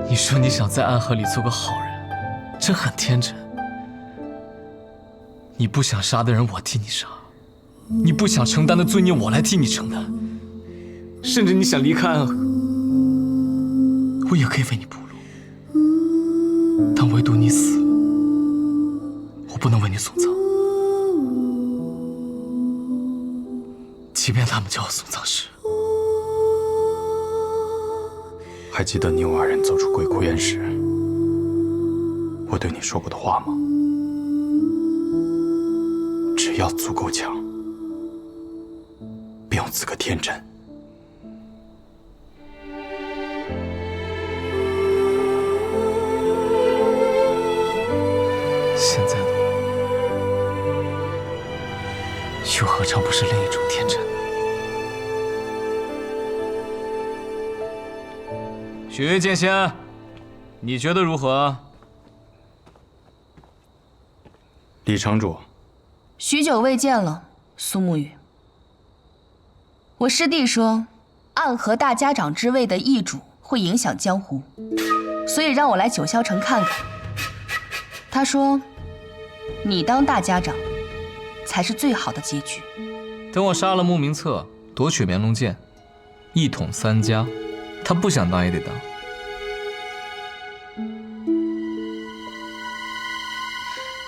你说你想在暗河里做个好人，这很天真。你不想杀的人我替你杀，你不想承担的罪孽我来替你承担，甚至你想离开暗河，我也可以为你铺路。但唯独你死了，我不能为你送葬。即便他们叫我送葬师。还记得你我二人走出鬼窟院时，我对你说过的话吗？只要足够强，便有资格天真。现在的我，又何尝不是另一种天真呢？雪月剑仙，你觉得如何？李城主，许久未见了，苏沐雨。我师弟说，暗河大家长之位的易主会影响江湖，所以让我来九霄城看看。他说，你当大家长，才是最好的结局。等我杀了穆名策，夺取绵龙剑，一统三家，他不想当也得当。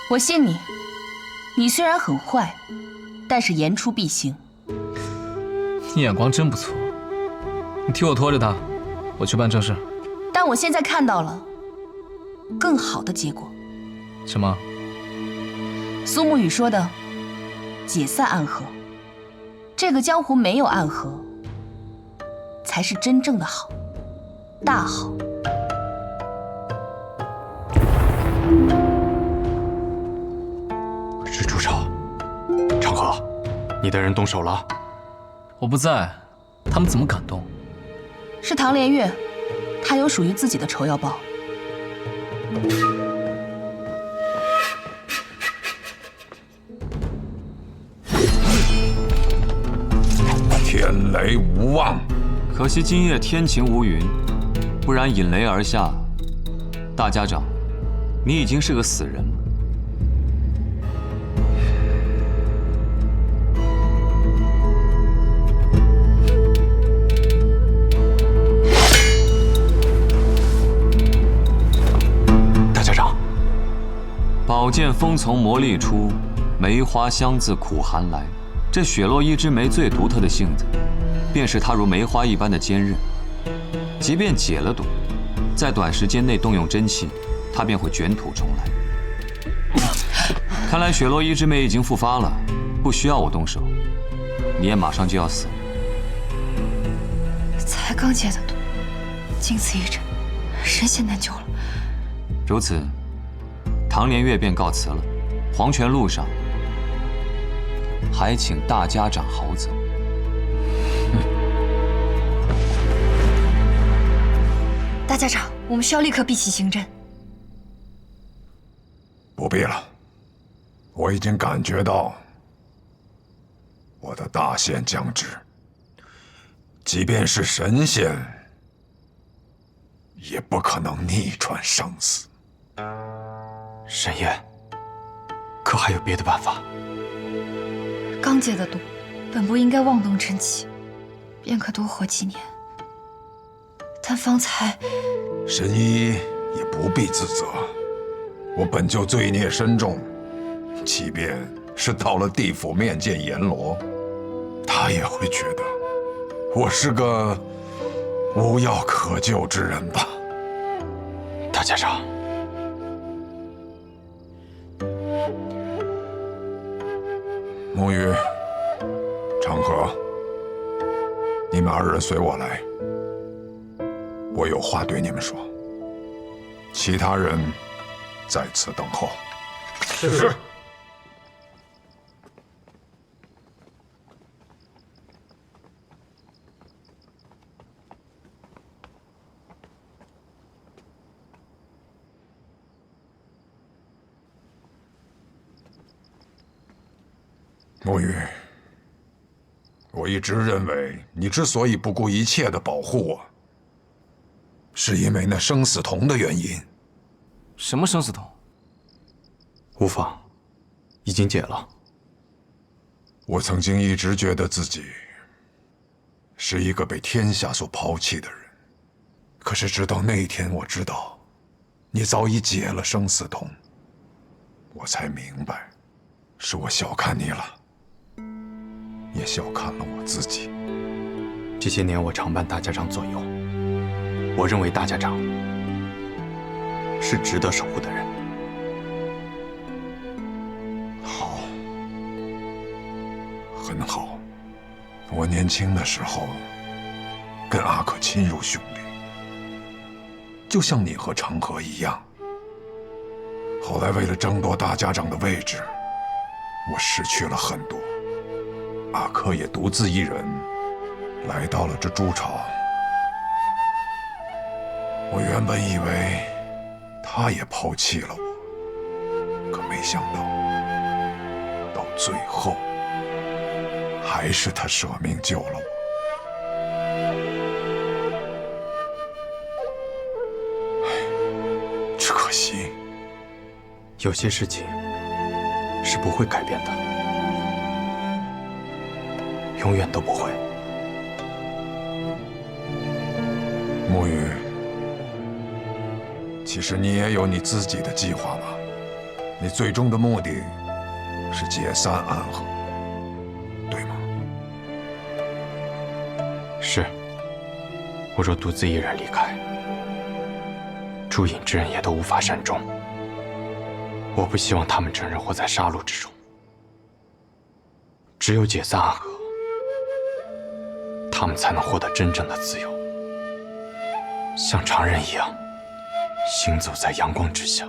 我信你，你虽然很坏，但是言出必行。你眼光真不错，你替我拖着他，我去办正事。但我现在看到了更好的结果。什么？苏沐雨说的，解散暗河。这个江湖没有暗河，才是真正的好，大好。是朱超，长河，你的人动手了？我不在，他们怎么敢动？是唐连月，他有属于自己的仇要报。天雷无望，可惜今夜天晴无云，不然引雷而下。大家长，你已经是个死人了。大家长，宝剑锋从磨砺出，梅花香自苦寒来。这雪落一枝梅最独特的性子，便是它如梅花一般的坚韧。即便解了毒，在短时间内动用真气，它便会卷土重来。看来雪落一枝梅已经复发了，不需要我动手，你也马上就要死。才刚解的毒，经此一战，神仙难救了。如此，唐连月便告辞了。黄泉路上，还请大家长好走。大家长，我们需要立刻闭起行阵。不必了，我已经感觉到我的大限将至，即便是神仙，也不可能逆转生死。神爷，可还有别的办法？刚解的毒，本不应该妄动真气，便可多活几年。但方才神医也不必自责，我本就罪孽深重，即便是到了地府面见阎罗，他也会觉得我是个无药可救之人吧。大家长，沐雨、长河，你们二人随我来，我有话对你们说。其他人在此等候。是。沐雨，我一直认为你之所以不顾一切的保护我，是因为那生死瞳的原因。什么生死瞳？无妨，已经解了。我曾经一直觉得自己是一个被天下所抛弃的人，可是直到那一天，我知道你早已解了生死瞳，我才明白，是我小看你了，也小看了我自己。这些年我常伴大家长左右，我认为大家长是值得守护的人。好，很好。我年轻的时候跟阿可亲如兄弟，就像你和长河一样。后来为了争夺大家长的位置，我失去了很多。阿可也独自一人来到了这朱朝。我原本以为他也抛弃了我，可没想到，到最后还是他舍命救了我。只可惜，有些事情是不会改变的，永远都不会。沐雨，其实你也有你自己的计划吧？你最终的目的是解散暗河，对吗？是，我若独自一人离开，诸影之人也都无法善终。我不希望他们整日活在杀戮之中。只有解散暗河，他们才能获得真正的自由，像常人一样行走在阳光之下。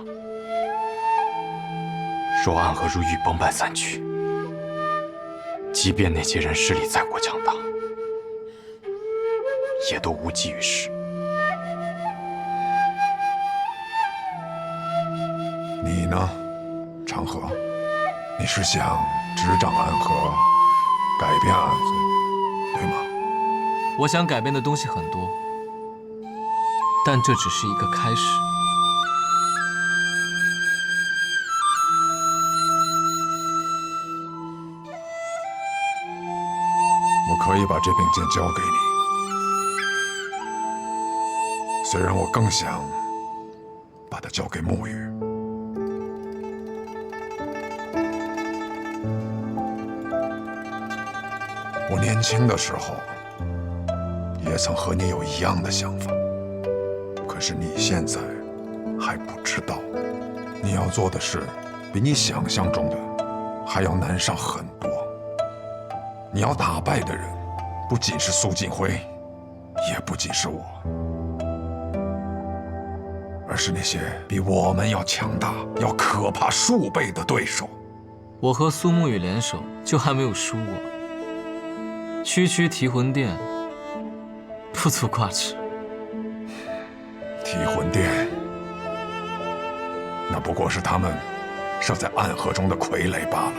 若暗河如雨崩般散去，即便那些人势力再过强大，也都无济于事。你呢，长河？你是想执掌暗河，改变暗河，对吗？我想改变的东西很多，但这只是一个开始。我可以把这柄剑交给你，虽然我更想把它交给沐雨。我年轻的时候也曾和你有一样的想法，可是你现在还不知道，你要做的事比你想象中的还要难上很多。你要打败的人，不仅是苏锦辉，也不仅是我，而是那些比我们要强大、要可怕数倍的对手。我和苏沐雨联手，就还没有输过。区区提魂殿，不足挂齿。提魂殿，那不过是他们设在暗河中的傀儡罢了。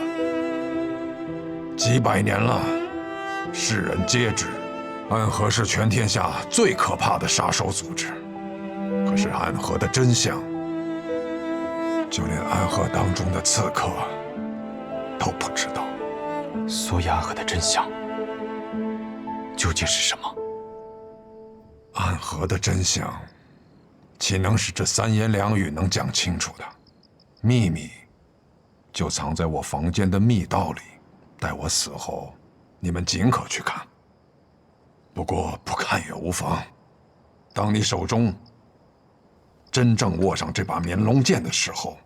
几百年了，世人皆知，暗河是全天下最可怕的杀手组织。可是暗河的真相，就连暗河当中的刺客都不知道。所以暗河的真相究竟是什么？暗河的真相，岂能是这三言两语能讲清楚的？秘密就藏在我房间的密道里，待我死后，你们尽可去看。不过不看也无妨，当你手中真正握上这把绵龙剑的时候，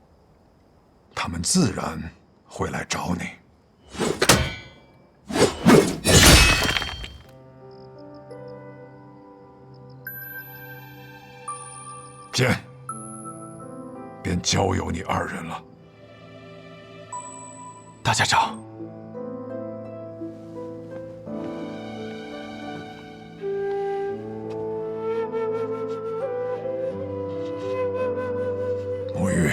他们自然会来找你。剑便交由你二人了。大家长，沐雨，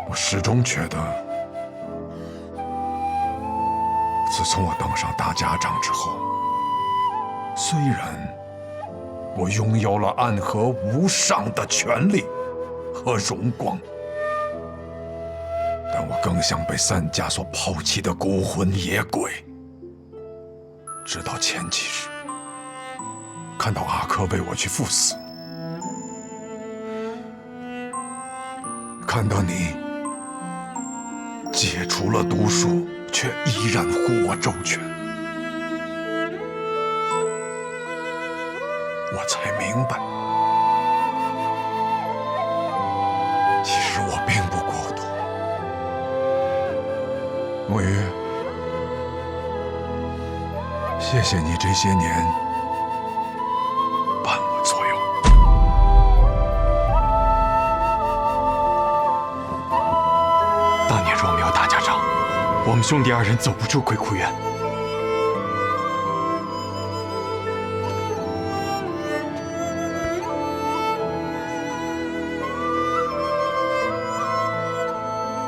我始终觉得，自从我当上大家长之后，虽然我拥有了暗河无上的权力和荣光，但我更像被三家所抛弃的孤魂野鬼。直到前几日，看到阿珂为我去赴死，看到你解除了毒术，却依然护我周全，我才明白，其实我并不孤独。墨鱼，谢谢你这些年伴我左右。当年若没有大家长，我们兄弟二人走不出鬼窟院。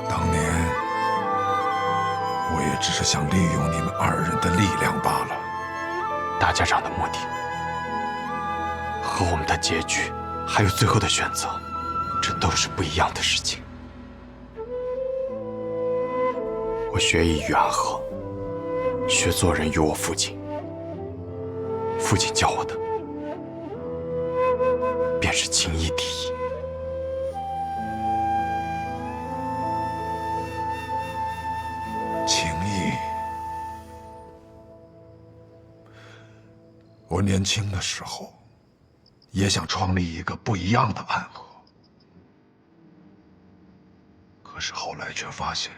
当年我也只是想利用你们二人的力量罢了。大家长的目的和我们的结局，还有最后的选择，这都是不一样的事情。我学艺于暗河，学做人于我父亲。父亲教我的，便是情义第一。情义。我年轻的时候，也想创立一个不一样的暗河，可是后来却发现，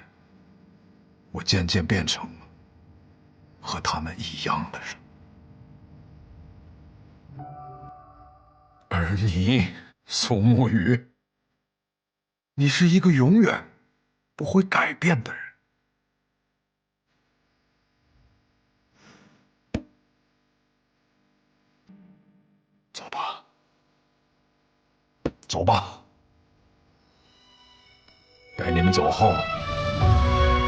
我渐渐变成了和他们一样的人。而你，苏沐雨，你是一个永远不会改变的人。走吧，走吧。待你们走后，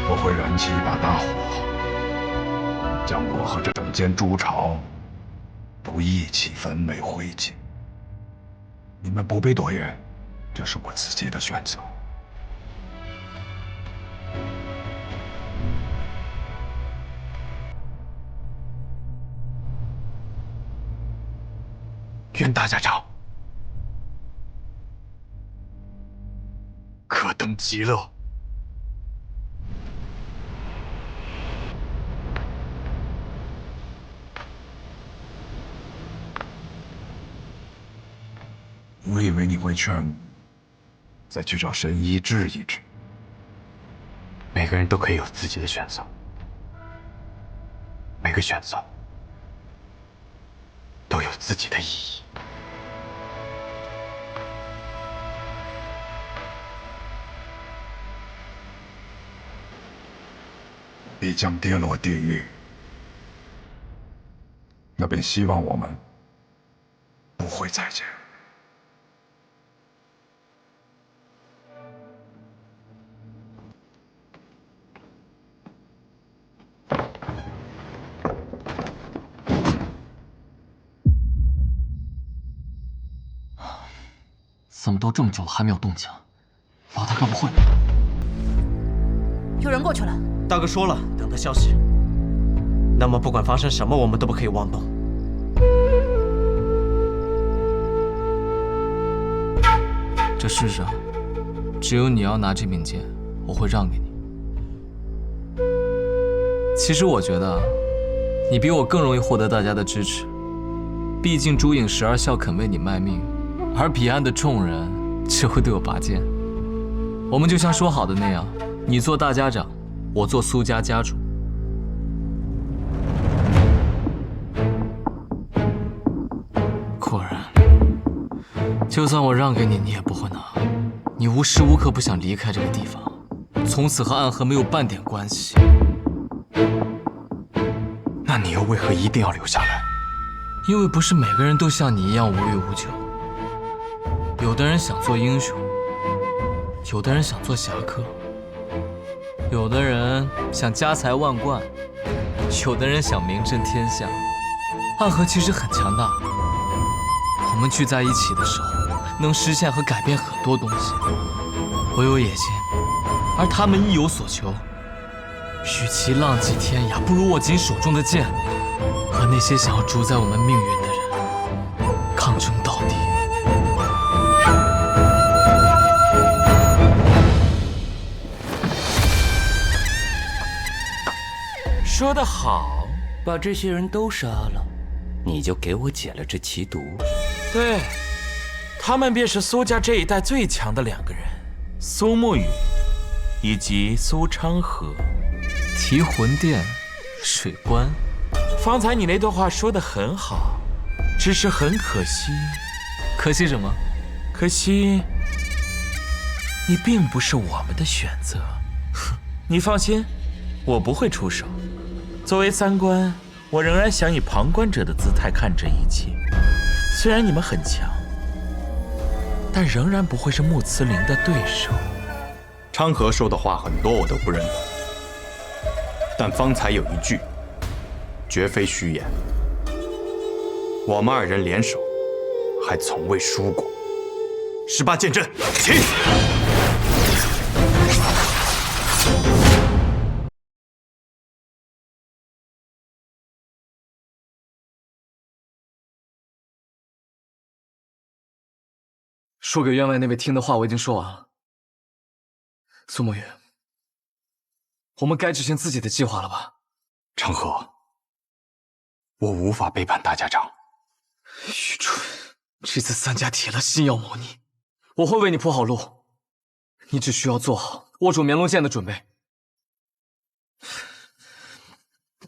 我会燃起一把大火，将我和整间朱巢都一起焚为灰烬。你们不必多言，这是我自己的选择。愿大家长可登极乐。我以为你会劝我再去找神医治一治。每个人都可以有自己的选择，每个选择都有自己的意义。必将跌落地狱，那便希望我们不会再见。怎么都这么久了还没有动静？老大该不会……有人过去了。大哥说了，等他消息。那么不管发生什么，我们都不可以妄动。这世上，只有你要拿这柄剑，我会让给你。其实我觉得，你比我更容易获得大家的支持。毕竟朱颖12笑肯为你卖命，而彼岸的众人只会对我拔剑。我们就像说好的那样，你做大家长，我做苏家家主。果然，就算我让给你，你也不会拿。你无时无刻不想离开这个地方，从此和暗河没有半点关系。那你又为何一定要留下来？因为不是每个人都像你一样无欲无求。有的人想做英雄，有的人想做侠客，有的人想家财万贯，有的人想名震天下。暗河其实很强大，们聚在一起的时候，能实现和改变很多东西。我有野心，而他们亦有所求。与其浪迹天涯，不如握紧手中的剑，和那些想要主宰我们命运的人抗争到底。说得好，把这些人都杀了，你就给我解了这奇毒。对，他们便是苏家这一代最强的2个人，苏沐雨以及苏昌河。提魂殿，水关。方才你那段话说得很好，只是很可惜。可惜什么？可惜你并不是我们的选择。你放心，我不会出手。作为三观，我仍然想以旁观者的姿态看这一切。虽然你们很强，但仍然不会是穆慈林的对手。昌河说的话很多我都不认同，但方才有一句，绝非虚言。我们2人联手，还从未输过。18剑阵，起！说给员外那位听的话我已经说完了。苏沐雨，我们该执行自己的计划了吧？昌河，我无法背叛大家长。愚蠢！这次3家铁了心要谋你，我会为你铺好路，你只需要做好握住绵龙剑的准备。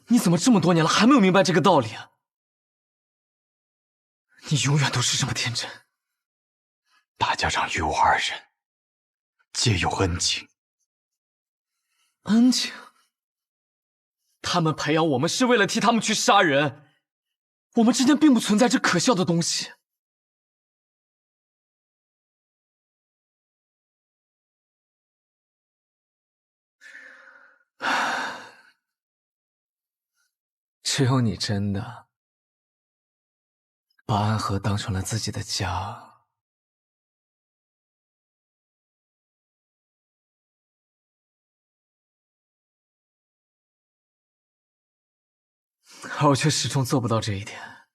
你怎么这么多年了还没有明白这个道理啊？你永远都是这么天真。大家长与我2人皆有恩情。恩情？他们培养我们是为了替他们去杀人，我们之间并不存在这可笑的东西。只有你真的把安和当成了自己的家。而我却始终做不到这一点。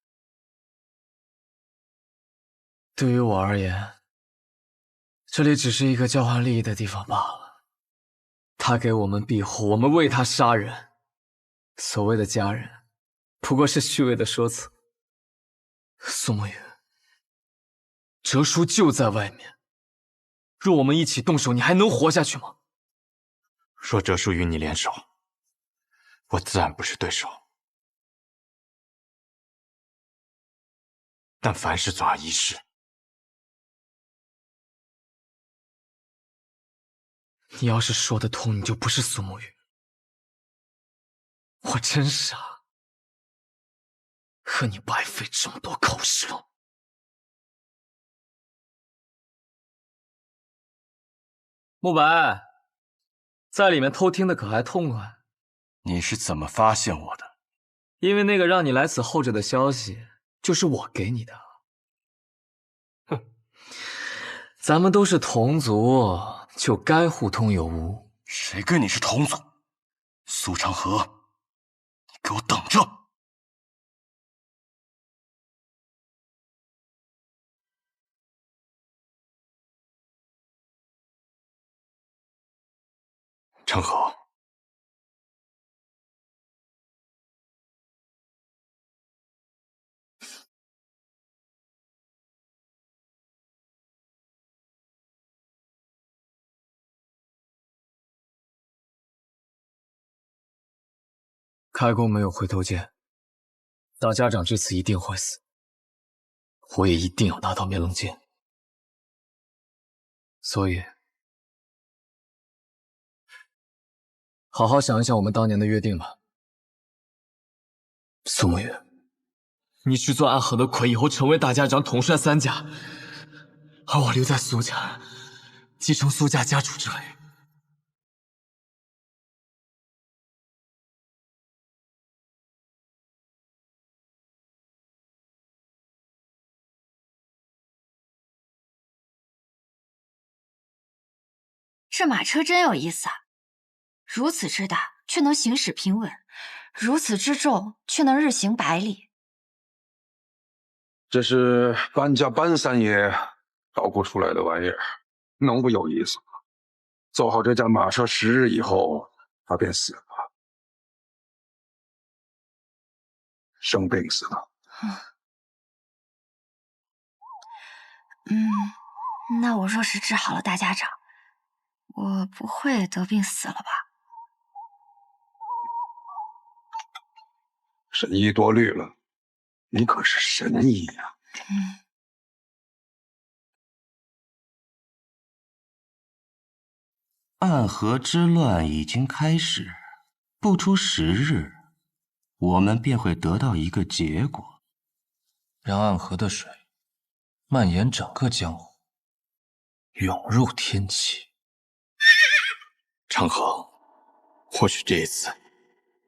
对于我而言，这里只是一个交换利益的地方罢了。他给我们庇护，我们为他杀人。所谓的家人，不过是虚伪的说辞。苏沐雨，哲叔就在外面，若我们一起动手，你还能活下去吗？若哲叔与你联手，我自然不是对手。但凡事总要一试。你要是说得通，你就不是苏沐雨。我真傻，和你白费这么多口舌。慕白，在里面偷听的可还痛快？你是怎么发现我的？因为那个让你来此候着的消息，就是我给你的。哼，咱们都是同族，就该互通有无。谁跟你是同族？苏长河，你给我等着！昌河，开弓没有回头箭，大家长这次一定会死，我也一定要拿到灭龙剑。所以，好好想一想我们当年的约定吧。苏沐雨，你去做安和的魁，以后成为大家长，统帅3家，而我留在苏家，继承苏家家主之位。这马车真有意思啊！如此之大，却能行驶平稳；如此之重，却能日行百里。这是搬家搬三爷捣鼓出来的玩意儿，能不有意思吗？走好这架马车10日以后，他便死了，生病死的。那我若是治好了大家长，我不会得病死了吧？神医多虑了，你可是神医呀！暗河之乱已经开始，不出10日，我们便会得到一个结果，让暗河的水蔓延整个江湖，涌入天启。长河，或许这一次，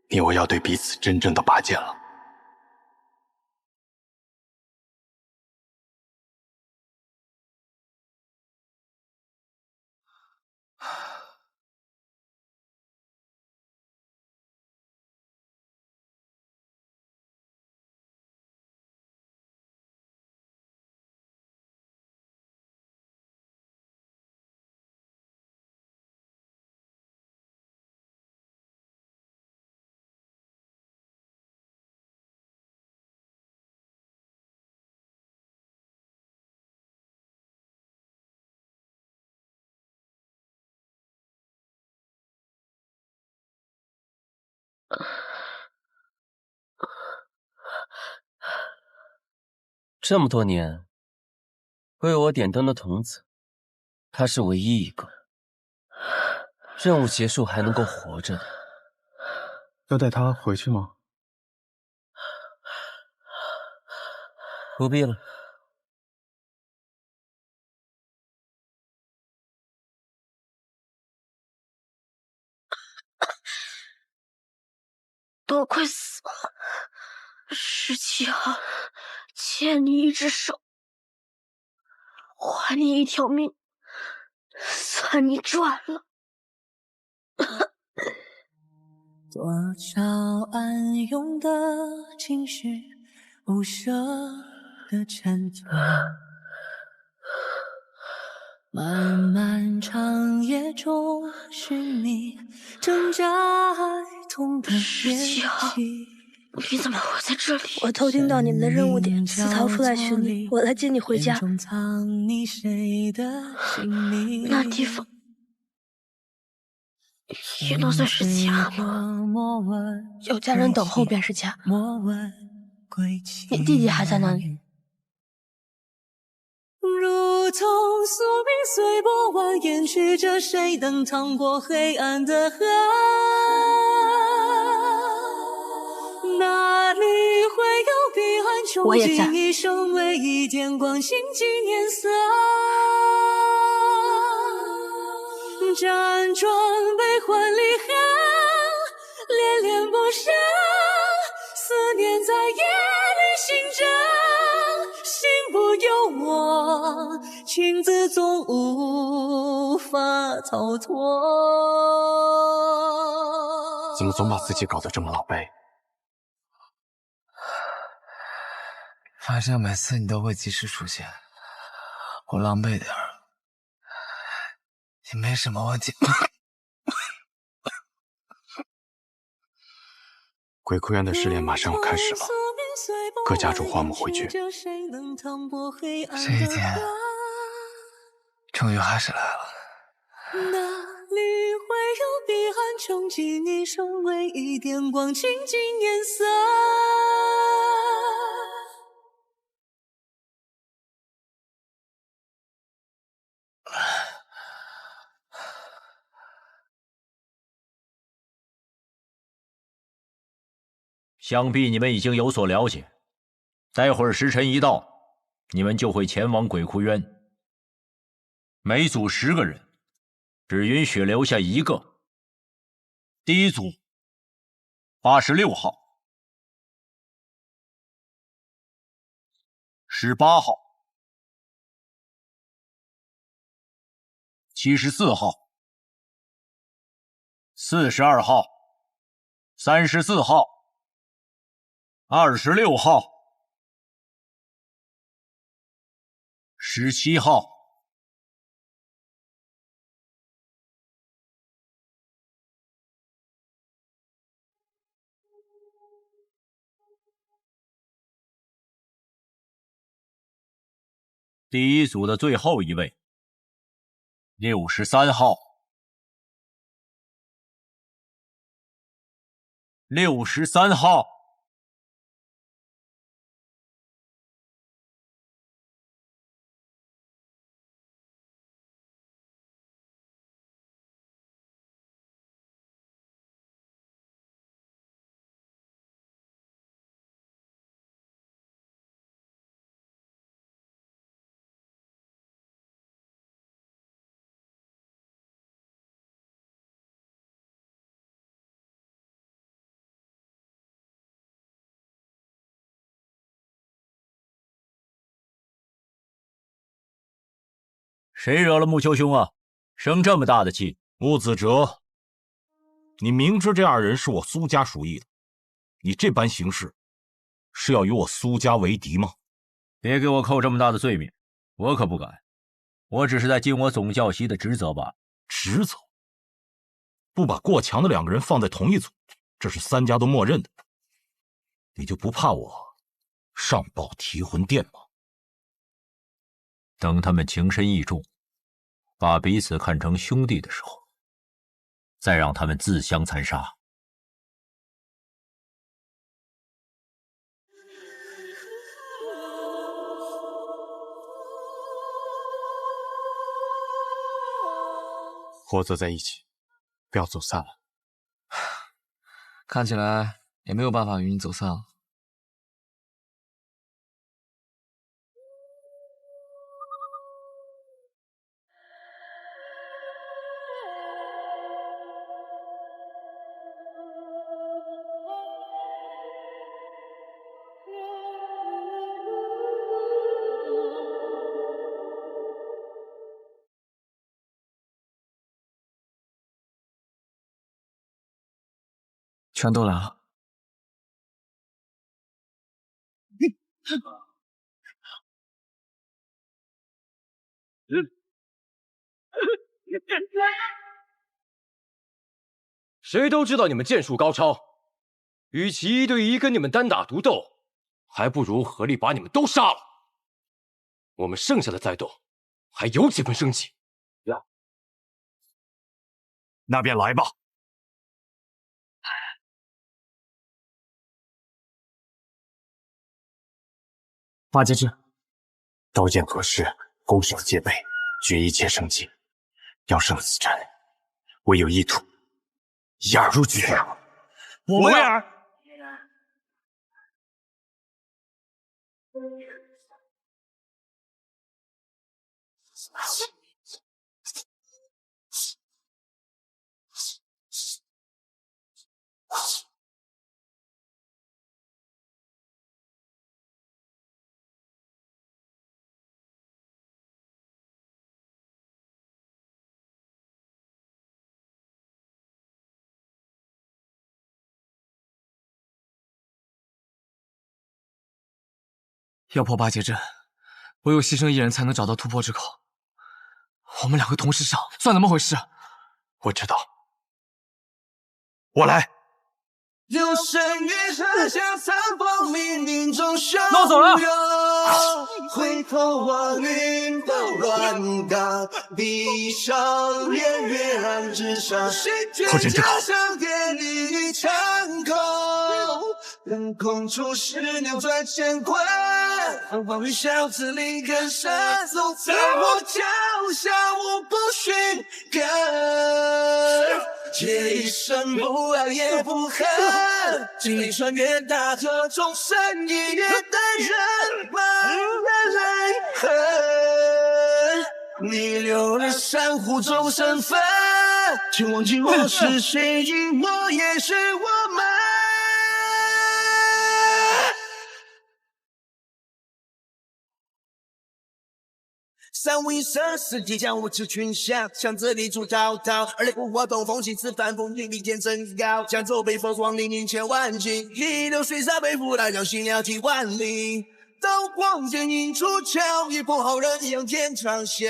你我要对彼此真正的拔剑了。这么多年为我点灯的童子，他是唯一一个任务结束还能够活着的。要带他回去吗？不必了。都快死了，17号，欠你一只手，还你一条命，算你赚了。多少暗涌的情绪，不舍的沉醉，漫漫长夜中寻觅，挣扎痛的17号，你怎么会在这里？我偷听到你们的任务点，私逃出来寻你，我来接你回家。那地方也能算是家吗？有家人等候便是家。你弟弟还在那里？如同宿命随波蜿蜒去着，谁能趟过黑暗的河？哪里会有彼岸穷尽一生，唯一点光心尽颜色。辗转悲欢离合，恋恋不舍，思念在夜里醒着，心不由我，情字总无法逃脱。怎么总把自己搞得这么狼狈？反正每次你都会及时出现，我狼狈点儿也没什么问题。鬼哭院的试炼马上要开始了，各家主唤我们回去。这一天终于还是来了。哪里会有彼岸穷尽一生，唯一点光倾尽颜色。想必你们已经有所了解，待会儿时辰一到，你们就会前往鬼窟渊。每组10个人，只允许留下1个。第一组86号、18号、74号、42号、34号、26号、17号。第一组的最后一位，63号。63号。谁惹了穆秋兄啊？生这么大的气！穆子哲，你明知这二人是我苏家属意的，你这般行事，是要与我苏家为敌吗？别给我扣这么大的罪名，我可不敢。我只是在尽我总教习的职责罢了。职责？不把过强的2个人放在同一组，这是3家都默认的。你就不怕我上报提魂殿吗？等他们情深意重，把彼此看成兄弟的时候，再让他们自相残杀。活走在一起，不要走散了。看起来也没有办法与你走散了。全都来了。谁都知道你们剑术高超，与其1对1跟你们单打独斗，还不如合力把你们都杀了。我们剩下的再斗，还有几分生气。那便来吧。八节制，刀剑合十，攻守戒备，决一切生机。要胜此战，唯有一途，一二入局。我为尔。要破8节阵，唯有牺牲1人才能找到突破之口。我们2个同时上，算怎么回事？我知道，我来。有生于世下三方，冥冥中相那我走了。回头望云都乱岗，闭上眼月暗之上，破阵之口。给你枪口，任空出世扭转乾坤，风风雨笑自力更生，走在我脚下无不寻根，借一生不爱也不恨，经历穿越大河，终身一夜的人们的泪痕，逆流了珊瑚中身份，请忘记我是谁，因我也是我们。三位生死即将我持群侠，向这里出滔滔。二雷不化东风，行此反风，力剑真高。江州北风，黄陵凌千万顷，一流水沙背负来，让心了几万里。刀光剑影出鞘，一破好人仰天长啸。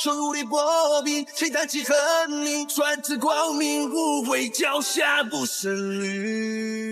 手如履薄冰，谁弹起恨灵？传至光明，无悔脚下不胜履。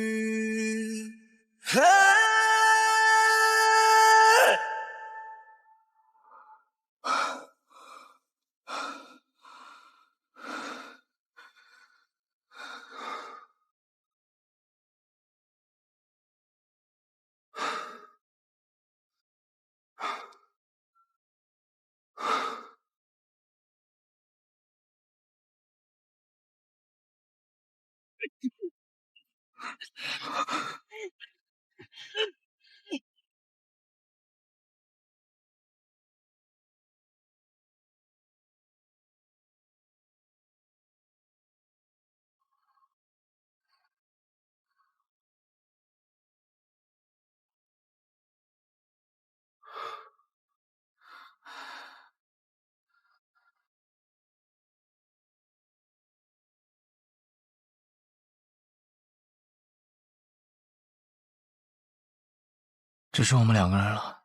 只剩我们2个人了，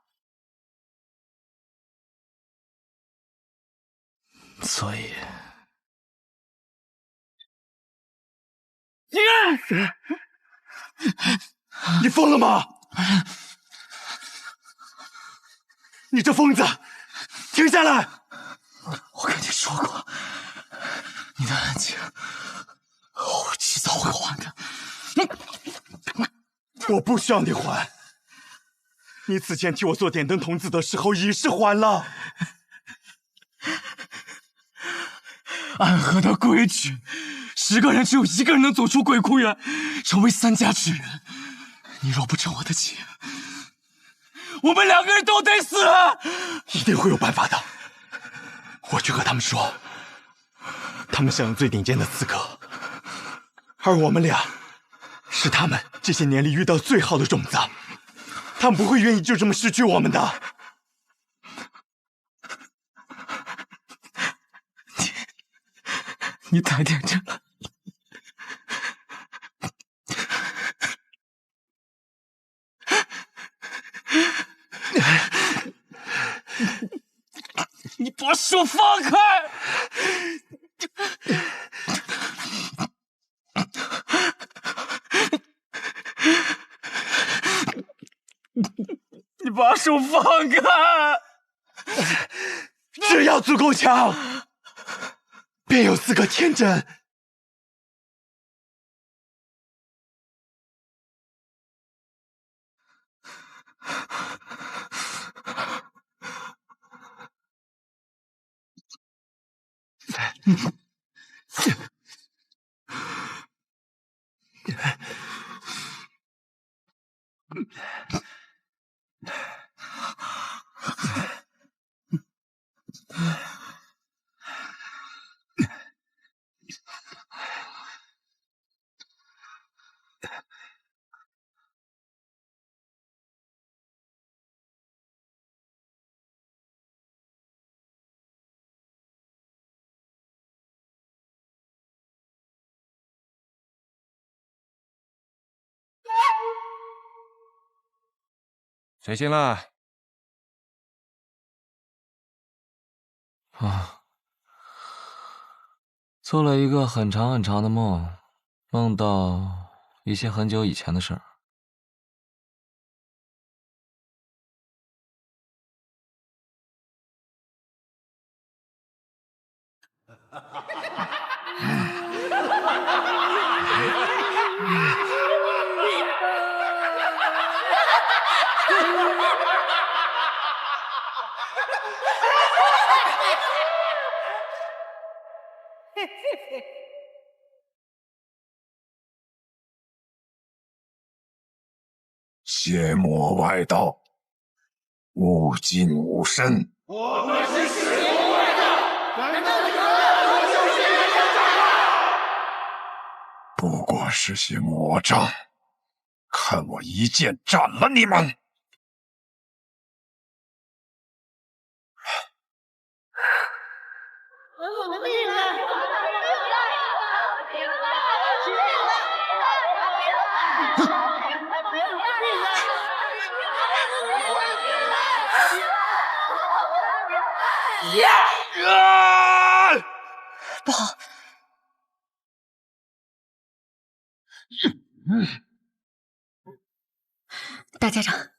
所以，你疯了吗？你这疯子，停下来！我跟你说过，你的恩情，我迟早会还的。我不需要你还。你此前替我做点灯童子的时候已是还了。暗河的规矩，10个人只有1个人能走出鬼窟园，成为3家之人。你若不成我的情，我们2个人都得死。一定会有办法的。我去和他们说，他们享有最顶尖的资格，而我们俩是他们这些年里遇到最好的种子。他们不会愿意就这么失去我们的。你太天真了。你把手放开！你把手放开！只要足够强，便有资格天真。谁醒了？做了一个很长很长的梦，梦到一些很久以前的事儿。邪魔外道，勿近勿深。我们是邪魔外道，难道你们让我就是人家长大？不过是些魔障，看我一剑斩了你们！不好！大家长，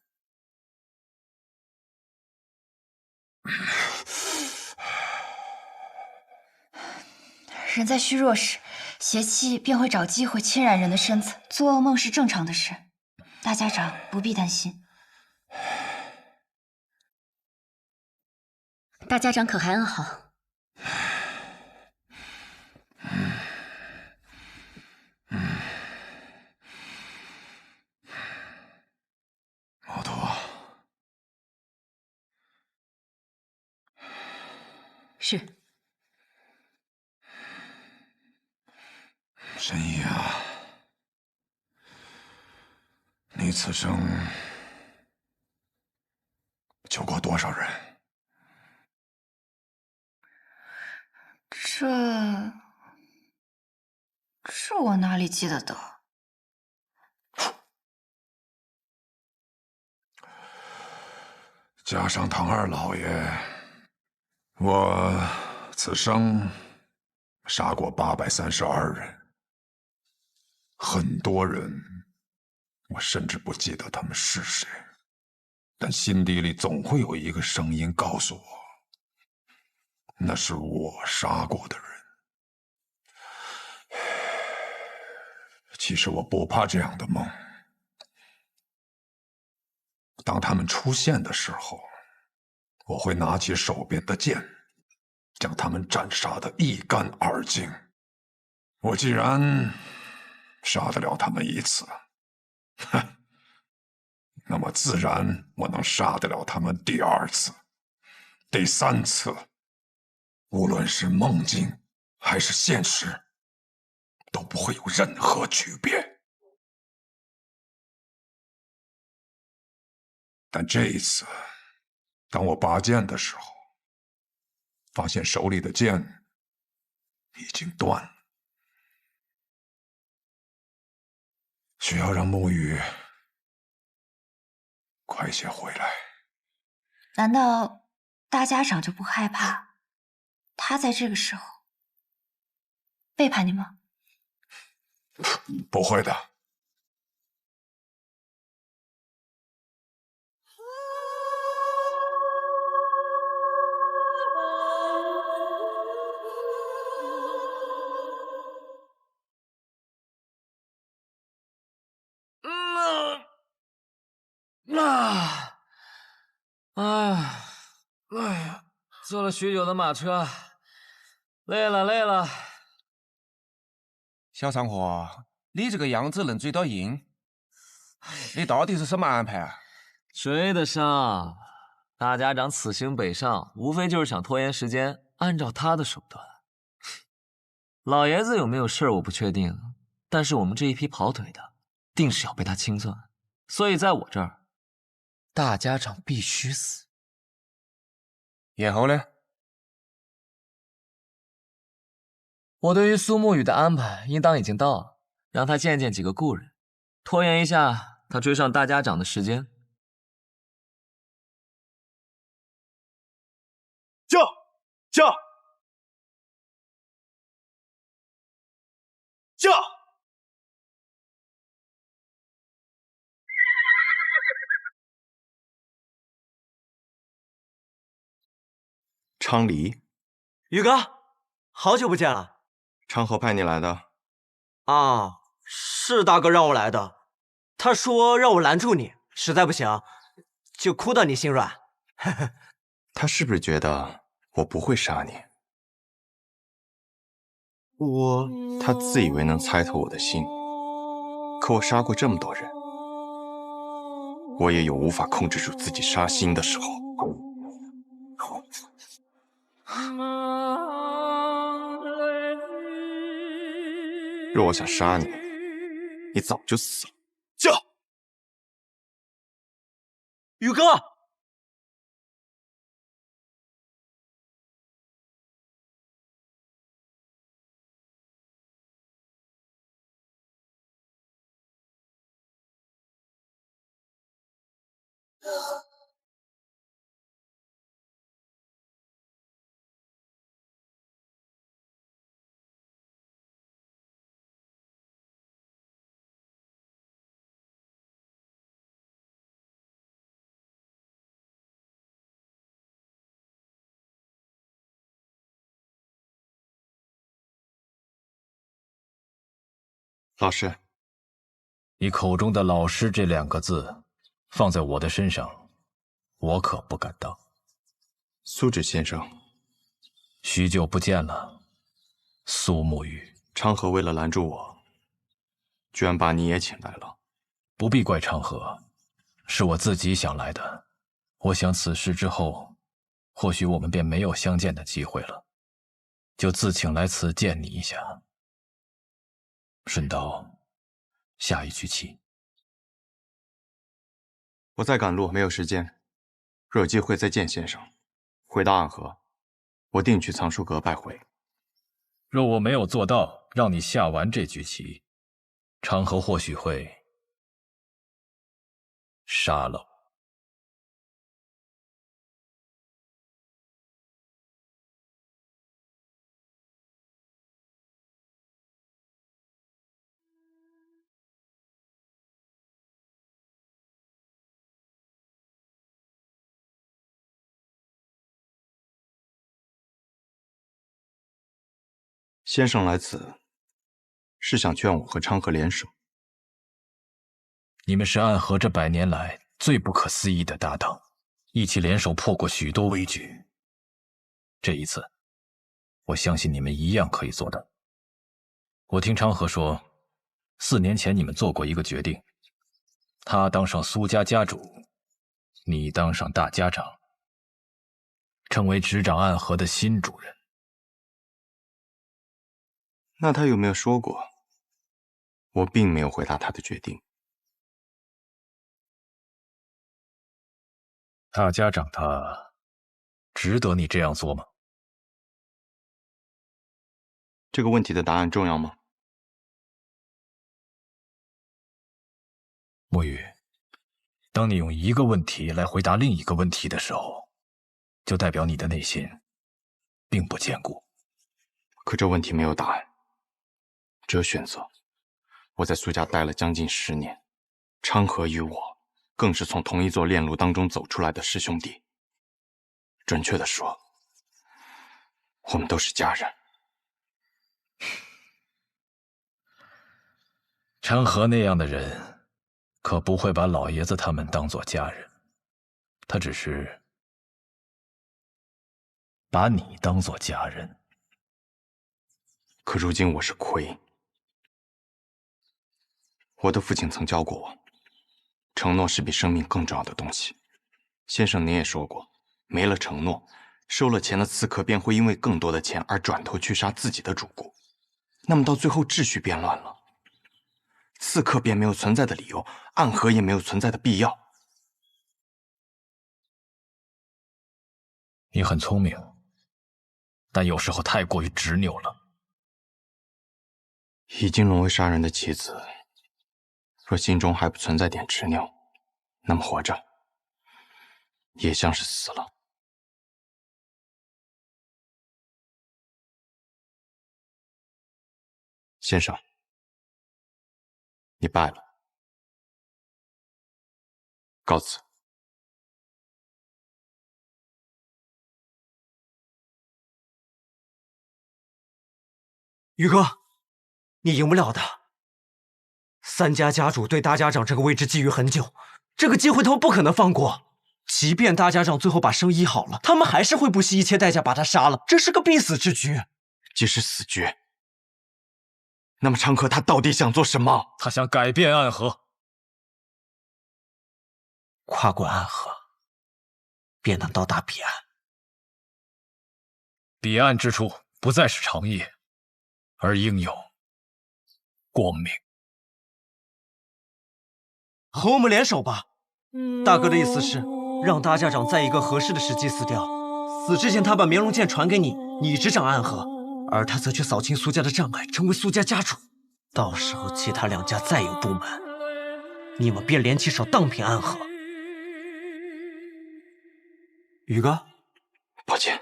人在虚弱时，邪气便会找机会侵染人的身子，做噩梦是正常的事。大家长不必担心。大家长可还安好？毛头，是。神医啊，你此生救过多少人？这我哪里记得得？加上唐二老爷，我此生杀过832人，很多人，我甚至不记得他们是谁，但心底里总会有一个声音告诉我，那是我杀过的人。其实我不怕这样的梦。当他们出现的时候，我会拿起手边的剑，将他们斩杀得一干二净。我既然杀得了他们一次，那么自然我能杀得了他们第二次、第三次。无论是梦境还是现实，都不会有任何区别。但这一次，当我拔剑的时候，发现手里的剑已经断了，需要让沐雨快些回来。难道大家长就不害怕他在这个时候背叛你吗？不会的。哎呀，坐了许久的马车，累了。小长河，你这个样子能追到鹰，你到底是什么安排啊？追得上。大家长此行北上，无非就是想拖延时间，按照他的手段。老爷子有没有事儿我不确定，但是我们这一批跑腿的，定是要被他清算。所以在我这儿，大家长必须死。然后呢？我对于苏沐雨的安排，应当已经到了，让他见见几个故人，拖延一下他追上大家长的时间。驾！昌黎，宇哥，好久不见了。昌河派你来的？啊，是大哥让我来的。他说让我拦住你，实在不行就哭到你心软。他是不是觉得我不会杀你？他自以为能猜透我的心，可我杀过这么多人，我也有无法控制住自己杀心的时候。若我想杀你，你早就死了。驾！宇哥。老师，你口中的老师这2个字，放在我的身上，我可不敢当。苏轼先生，许久不见了，苏沐雨。昌河为了拦住我，居然把你也请来了。不必怪昌河，是我自己想来的。我想此事之后，或许我们便没有相见的机会了，就自请来此见你一下。顺道下一局棋。我在赶路，没有时间。若有机会再见先生。回到暗河，我定去藏书阁拜会。若我没有做到让你下完这局棋，昌河或许会杀了我。先生来此，是想劝我和昌河联手。你们是暗河这100年来最不可思议的搭档，一起联手破过许多危局。这一次，我相信你们一样可以做到。我听昌河说，4年前你们做过一个决定，他当上苏家家主，你当上大家长，成为执掌暗河的新主人。那他有没有说过？我并没有回答他的决定。大家长他值得你这样做吗？这个问题的答案重要吗？沐雨，当你用一个问题来回答另一个问题的时候，就代表你的内心并不坚固。可这问题没有答案，只有选择。我在苏家待了将近10年，昌河与我更是从同一座炼炉当中走出来的师兄弟。准确的说，我们都是家人。昌河那样的人，可不会把老爷子他们当作家人，他只是把你当作家人。可如今我是魁，我的父亲曾教过我，承诺是比生命更重要的东西。先生您也说过，没了承诺，收了钱的刺客便会因为更多的钱而转头去杀自己的主顾，那么到最后秩序变乱了，刺客便没有存在的理由，暗河也没有存在的必要。你很聪明，但有时候太过于执拗了。已经沦为杀人的棋子，若心中还不存在点执拗，那么活着也像是死了。先生，你败了，告辞。宇哥，你赢不了的。3家家主对大家长这个位置觊觎很久，这个机会他们不可能放过。即便大家长最后把生医好了，他们还是会不惜一切代价把他杀了，这是个必死之局。即使死局，那么昌河他到底想做什么？他想改变暗河，跨过暗河，便能到达彼岸。彼岸之处不再是长夜，而应有光明。和我们联手吧。大哥的意思是让大家长在一个合适的时机死掉，死之前他把绵龙剑传给你，你执掌暗河，而他则去扫清苏家的障碍，成为苏家家主。到时候其他2家再有不满，你们便联起手荡平暗河。宇哥，抱歉，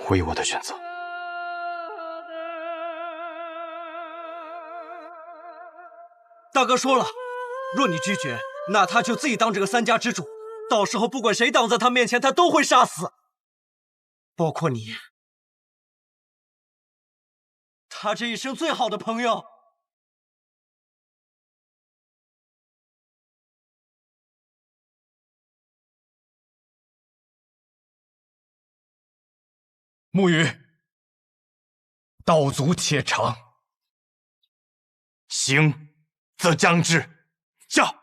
我有我的选择。大哥说了，若你拒绝，那他就自己当这个3家之主，到时候不管谁挡在他面前，他都会杀死，包括你，他这一生最好的朋友。沐雨，道阻且长，行则将之。驾！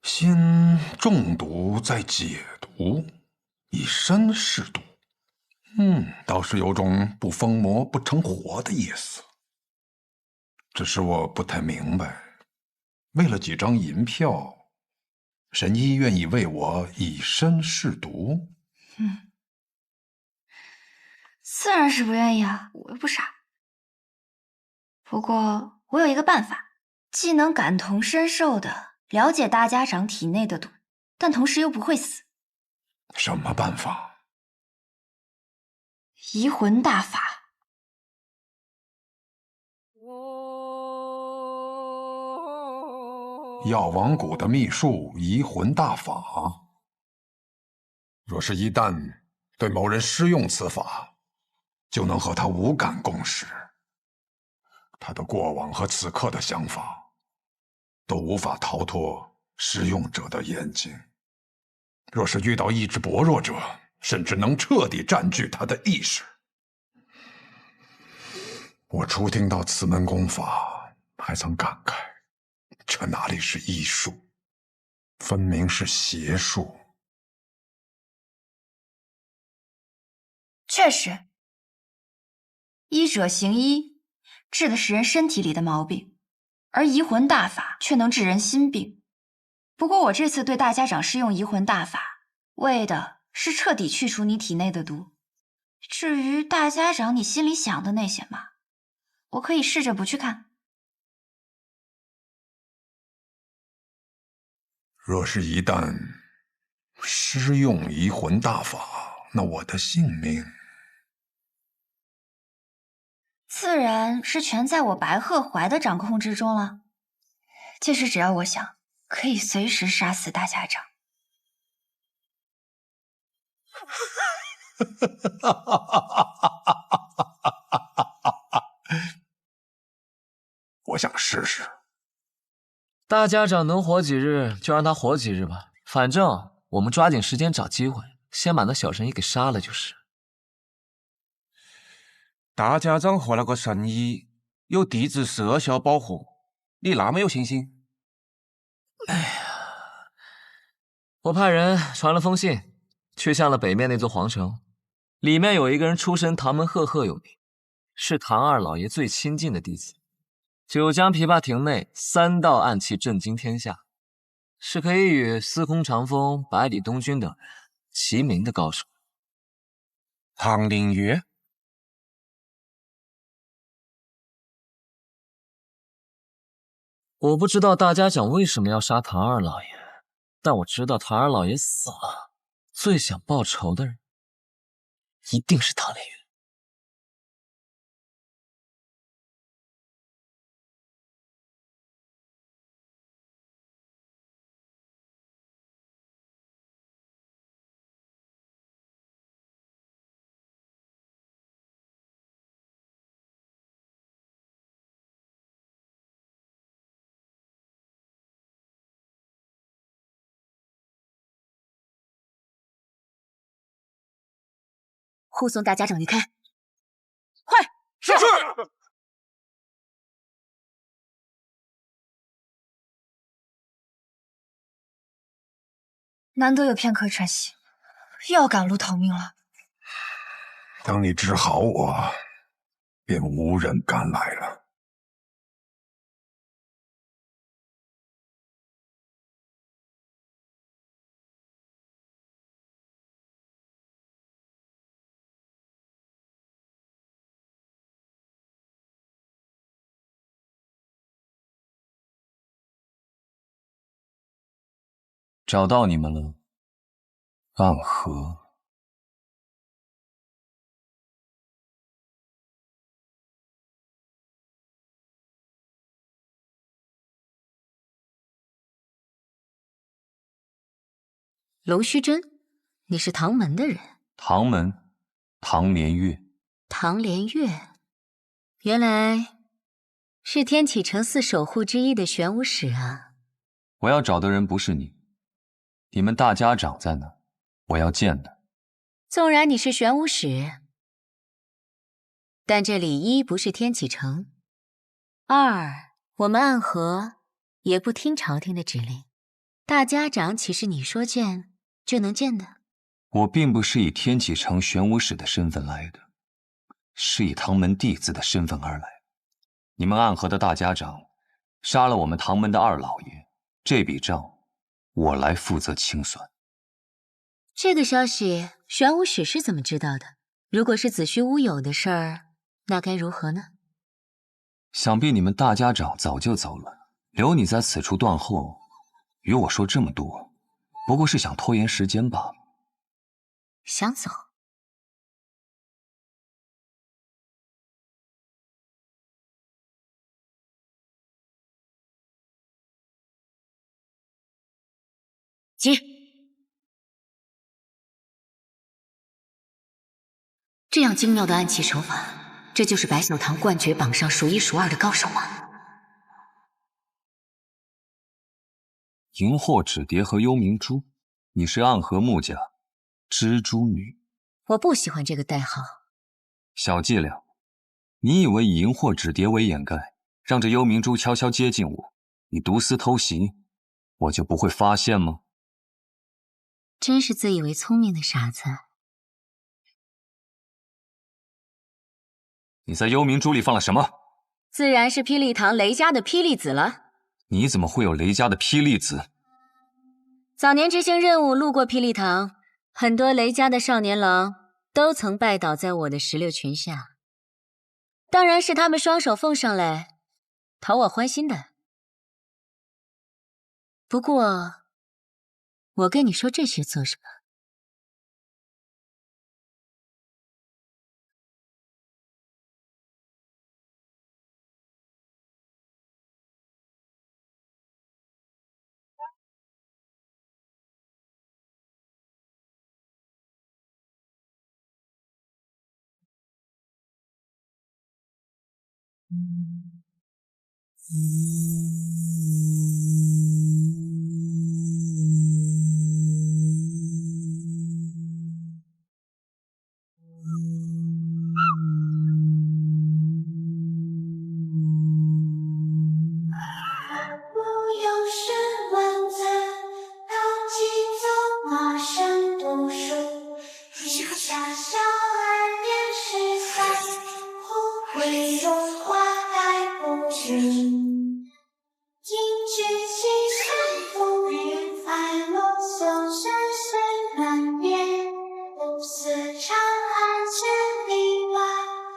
先中毒，再解毒，以身试毒。倒是有种不疯魔不成活的意思。只是我不太明白，为了几张银票，神医愿意为我以身试毒？自然是不愿意啊，我又不傻。不过我有一个办法，既能感同身受的了解大家长体内的毒，但同时又不会死。什么办法？移魂大法。药王谷的秘术移魂大法，若是一旦对某人施用此法，就能和他无感共识，他的过往和此刻的想法都无法逃脱施用者的眼睛。若是遇到意志薄弱者，甚至能彻底占据他的意识。我初听到此门功法，还曾感慨，这哪里是医术，分明是邪术。确实，医者行医，治的是人身体里的毛病，而移魂大法却能治人心病。不过我这次对大家长施用移魂大法，为的是彻底去除你体内的毒。至于大家长你心里想的那些嘛，我可以试着不去看。若是一旦施用移魂大法，那我的性命自然是全在我白鹤怀的掌控之中了。届时只要我想，可以随时杀死大家长。我想试试。大家长能活几日就让他活几日吧，反正我们抓紧时间找机会，先把那小神医给杀了就是。大家长和那个神医有地质社效保护，你那么有信心？哎呀，我派人传了封信，去向了北面那座皇城，里面有一个人出身唐门赫赫有名，是唐二老爷最亲近的弟子。九江琵琶亭内3道暗器震惊天下，是可以与司空长风、百里东君等人齐名的高手。唐灵月，我不知道大家长为什么要杀唐二老爷，但我知道唐二老爷死了，最想报仇的人一定是唐灵月。护送大家长离开，快！是。难得有片刻喘息，又要赶路逃命了。等你治好我，便无人敢来了。找到你们了，暗河。龙须珍，你是唐门的人？唐门，唐连月。唐连月，原来是天启城4守护之一的玄武使啊！我要找的人不是你，你们大家长在哪？我要见的。纵然你是玄武使，但这里一不是天启城，二我们暗河也不听朝廷的指令，大家长岂是你说见就能见的？我并不是以天启城玄武使的身份来的，是以唐门弟子的身份而来。你们暗河的大家长杀了我们唐门的二老爷，这笔账我来负责清算。这个消息玄武使是怎么知道的？如果是子虚乌有的事儿，那该如何呢？想必你们大家长早就走了，留你在此处断后，与我说这么多，不过是想拖延时间罢了。想走？接！这样精妙的暗器手法，这就是白小堂冠绝榜上数1数2的高手吗？荧惑纸蝶和幽冥珠，你是暗河木家蜘蛛女。我不喜欢这个代号。小伎俩，你以为以荧惑纸蝶为掩盖，让这幽冥珠悄悄接近我，你毒丝偷袭，我就不会发现吗？真是自以为聪明的傻子。你在幽冥珠里放了什么？自然是霹雳堂雷家的霹雳子了。你怎么会有雷家的霹雳子？早年执行任务路过霹雳堂，很多雷家的少年郎都曾拜倒在我的石榴裙下，当然是他们双手奉上来讨我欢心的。不过我跟你说这些做什么？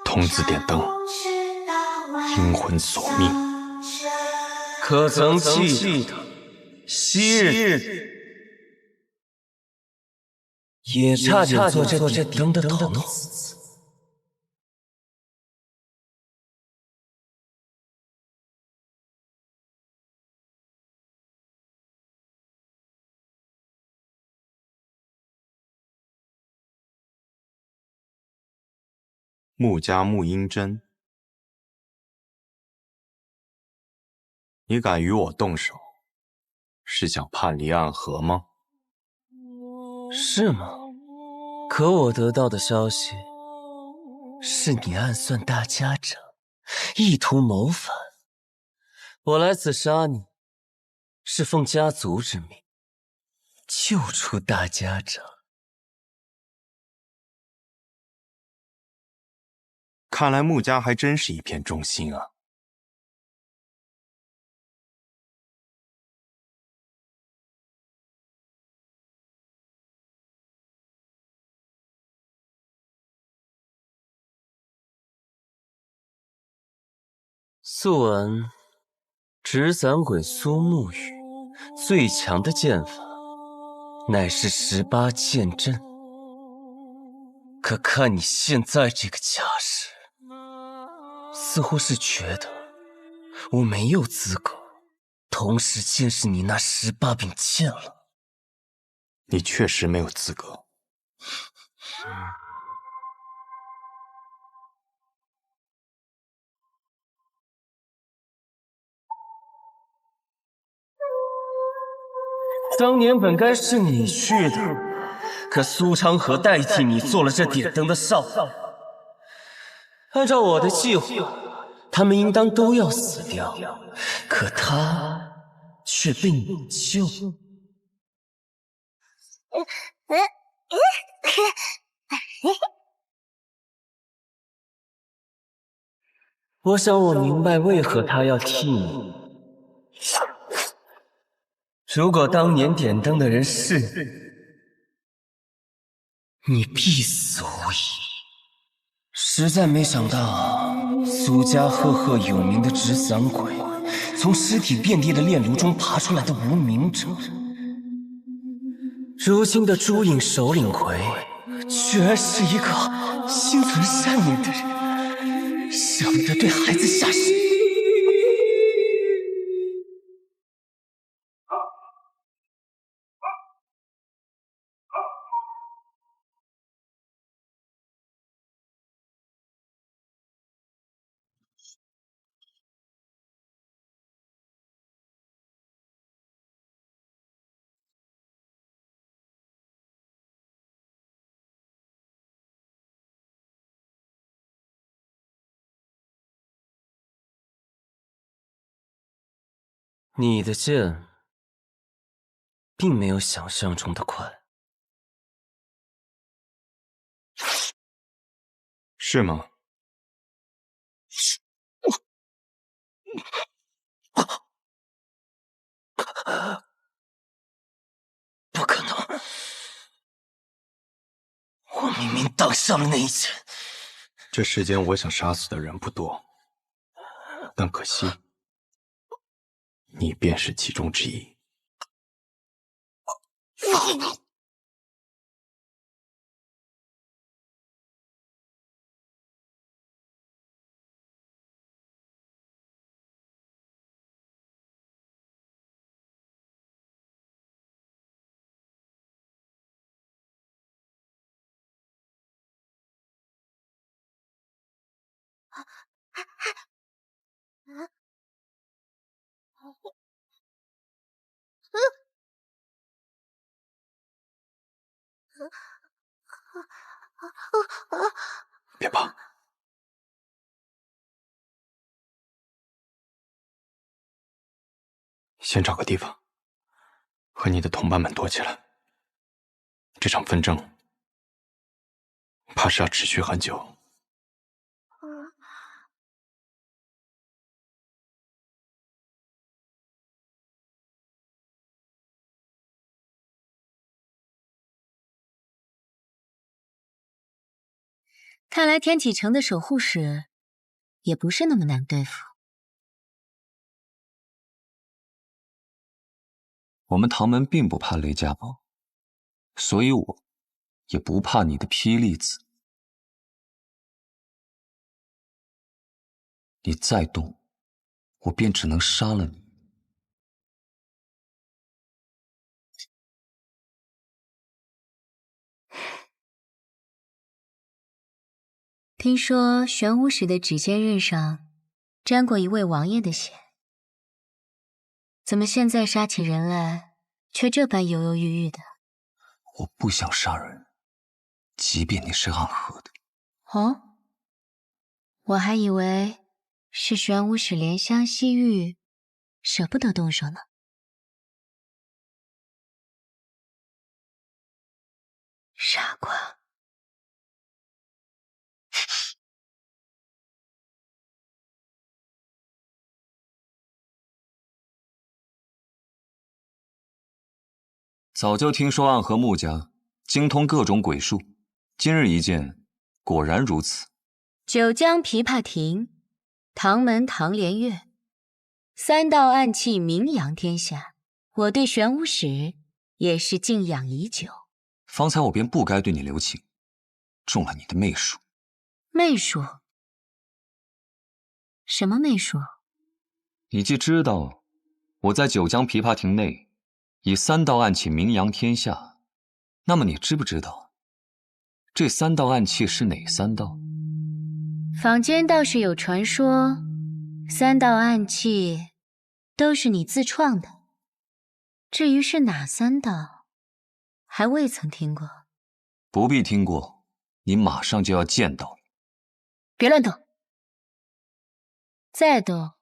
童子点灯，阴魂索命。可曾记得昔日也差点做这点灯的童子？穆家穆英真，你敢与我动手，是想叛离暗河吗？是吗？可我得到的消息是你暗算大家长，意图谋反。我来此杀你，是奉家族之命，救出大家长。看来穆家还真是一片忠心啊。素闻直伞鬼苏沐雨最强的剑法乃是18剑阵。可看你现在这个架势，似乎是觉得我没有资格同时见识你那18柄剑了。你确实没有资格。当年本该是你去的，可苏昌河代替你做了这点灯的少爷。按照我的计划，他们应当都要死掉，可他却被你救。我想我明白为何他要替你。如果当年点灯的人是你，你必死无疑。实在没想到，苏家赫赫有名的纸伞鬼，从尸体遍地的炼炉中爬出来的无名者，如今的朱影首领魁，居然是一个心存善念的人，舍不得对孩子下手。你的剑并没有想象中的快，是吗？不可能！我明明挡下了那一剑。这世间我想杀死的人不多，但可惜，你便是其中之一。别怕，先找个地方和你的同伴们躲起来。这场纷争怕是要持续很久。看来天启城的守护使也不是那么难对付。我们唐门并不怕雷家堡，所以我也不怕你的霹雳子。你再动，我便只能杀了你。听说玄武使的指尖刃上沾过一位王爷的血，怎么现在杀起人来却这般犹犹豫豫的？我不想杀人，即便你是暗河的。哦，我还以为是玄武使怜香惜玉，舍不得动手呢。傻瓜。早就听说暗河穆家精通各种鬼术，今日一见，果然如此。九江琵琶亭，唐门唐连月，三道暗器名扬天下。我对玄武使也是静养已久。方才我便不该对你留情，中了你的媚术。媚术？什么媚术？你既知道我在九江琵琶亭内以3道暗器名扬天下，那么你知不知道这3道暗器是哪3道？坊间倒是有传说，3道暗器都是你自创的。至于是哪3道，还未曾听过。不必听过，你马上就要见到。别乱动！再动，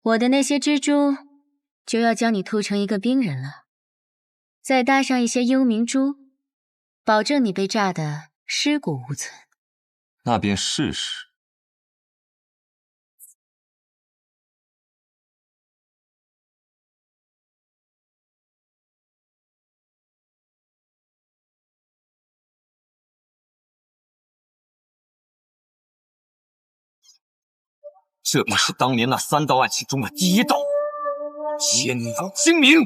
我的那些蜘蛛就要将你吐成一个冰人了。再搭上一些幽冥珠，保证你被炸得尸骨无存。那便试试。这便是当年那3道暗器中的第1道——天狼精明。